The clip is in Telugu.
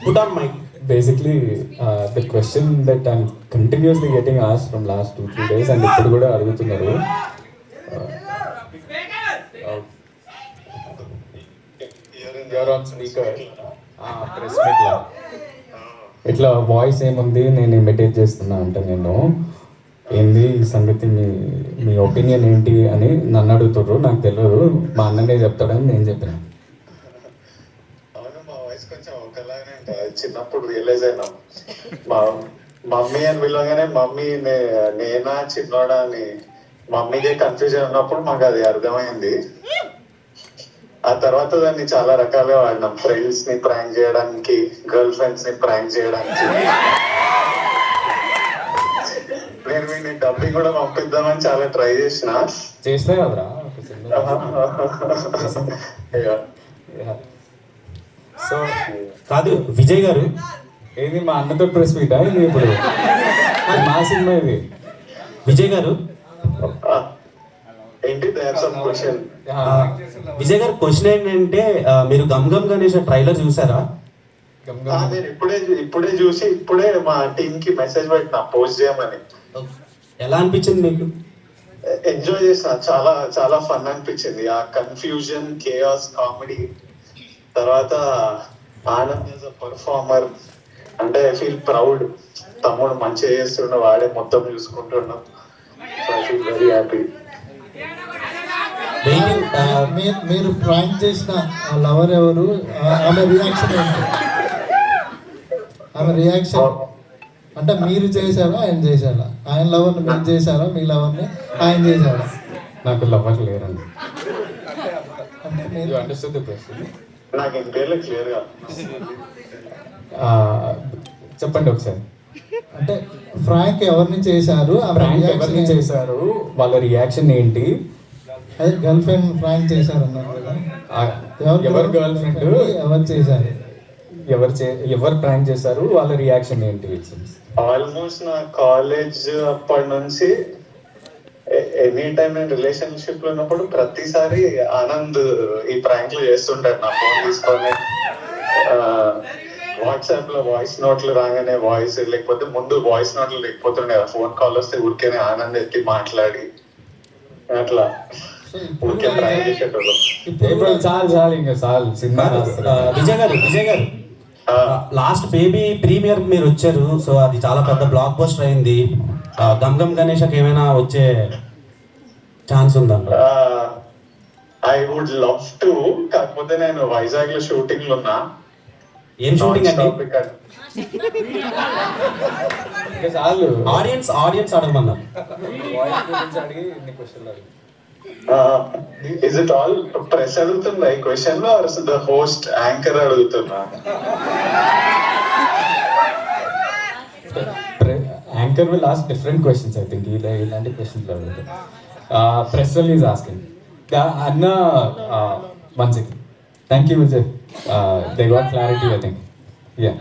Put on mic. Basically, the question that I'm continuously getting asked from last 2-3 days and ఇప్పుడు కూడా అడుగుతున్నారు. You're on speaker. ప్రెస్ మీట్లో ఇట్లా వాయిస్ ఏముంది, నేను ఇమిటేట్ చేస్తున్నా అంటే నేను ఏంది ఈ సంగతి, మీ ఒపీనియన్ ఏంటి అని నన్ను అడుగుతుర్రు. నాకు తెలియదు, మా అన్ననే చెప్తాడని నేను చెప్పిన. అవును, మా వాయిస్ కొంచెం ఒకలాగానే ఉంటుంది. చిన్నప్పుడు రియలైజ్ అయినాం, మా మమ్మీ అని పిలవగానే మమ్మీ నేనా చిన్నోడా అని మమ్మీకి కన్ఫ్యూజన్ ఉన్నప్పుడు మాకు అది అర్థమైంది. ఆ తర్వాత దాన్ని చాలా రకాలుగా వాడినాం. ఫ్రెండ్స్ ని ప్రాంక్ చేయడానికి, గర్ల్ ఫ్రెండ్స్ ని ప్రాంక్ చేయడానికి. నేను వీడిని డబ్బింగ్ కూడా పంపిద్దామని చాలా ట్రై చేసిన. చేస్తా కదరా. సో కాదు విజయ్ గారు, ఏది మా అన్నతో ప్రెస్ మీటా ఇది? ఇప్పుడు మా సినిమా ఇది. విజయ్ గారు ఏంటి క్వశ్చన్? విజయ్ గారు క్వశ్చన్ ఏంటంటే, మీరు గమ్ గమ్ గణేష్ ట్రైలర్ చూసారా? నేను ఇప్పుడే చూసి ఇప్పుడే మా టీమ్ కి మెసేజ్ పెట్టిన పోస్ట్ చేయమని. ఎలా అనిపించింది మీకు? ఎంజాయ్ చేసిన, చాలా చాలా ఫన్ అనిపించింది. ఆ కన్ఫ్యూజన్, కేయాస్, కామెడీ, తర్వాత ఆనంద్ యాజ్ అ పర్ఫార్మర్. అంటే ఐ ఫీల్ ప్రౌడ్. తమ్ముడు మంచిగా చేస్తుండ, వాడే మొత్తం చూసుకుంటున్నాం. I feel very happy. మీరు ప్రాంక్ చేసిన లవర్ ఎవరు? ఆమె రియాక్షన్ ఏంటి? ఆమె రియాక్షన్ అంటే మీరు చేశారా, ఆయన చేశారా? ఆయన లవర్ని మీరు చేశారా, మీ లవర్ని ఆయన చేశారా? నాకు లవర్ లేరండి. అంటే మీరు అండర్స్టాండ్ ద క్వశ్చన్? నాకు ఇంకేళ్ళ క్లియర్ గా చెప్పండి ఒకసారి. అంటే ఫ్రాంక్ ఎవరిని చేశారు, ప్రాంక్ ఎవరిని చేశారు, వాళ్ళ రియాక్షన్ ఏంటి? అదే గర్ల్ ఫ్రెండ్ ఫ్రాంక్ చేశారు అన్నారు కదా. ఎవరు గర్ల్ ఫ్రెండ్, ఎవరు చేశారు, ఎవరు ప్రాంక్ చేశారు, వాళ్ళ రియాక్షన్ ఏంటి? ఆల్మోస్ట్ నా కాలేజ్ అప్పటి నుంచి ఎనీ టైం నేను రిలేషన్షిప్ లో ఉన్నప్పుడు ప్రతిసారి ఆనంద్ ఈ ప్రాంక్లు చేస్తుంటాడు. నా ఫోన్ తీసుకొని వాట్సాప్ లో వాయిస్ నోట్లు రాగానే వాయిస్, లేకపోతే ముందు వాయిస్ నోట్లు లేకపోతుండే, ఫోన్ కాల్ వస్తే ఊరికేనే ఆనంద్ ఎత్తి మాట్లాడి అట్లా ఊరికే ప్రాంక్ చేసేటోళ్ళం. ఇప్పుడు చాలు ఇంకా చాలు సినిమా. విజయ్ గారు లాస్ట్ బేబీ ప్రీమియర్ మీరు వచ్చారు. సో అది చాలా పెద్ద బ్లాక్ బస్టర్ అయింది. గమ్ గమ్ గణేష్కి ఏమైనా వచ్చే ఛాన్స్ ఉందంట? ఐ వుడ్ లవ్ టు, కాకపోతే నేను వైజాగ్ లో షూటింగ్ లో ఉన్నా. ఏం షూటింగ్ అండి? చాలు, ఆడియన్స్ అడగమన్నారు. ఇస్ ఇట్ ఆల్ ప్రెస్ అడుగుతుందా ఈ క్వశ్చన్ లో, ద హోస్ట్ యాంకర్ అడుగుతున్నా? Anchor will ask different questions. I think ఇలాంటి క్వశ్చన్స్ అడుగుతారు. Press will is asking. అన్న one second. Thank you Vijay. They got clarity I think. Yeah.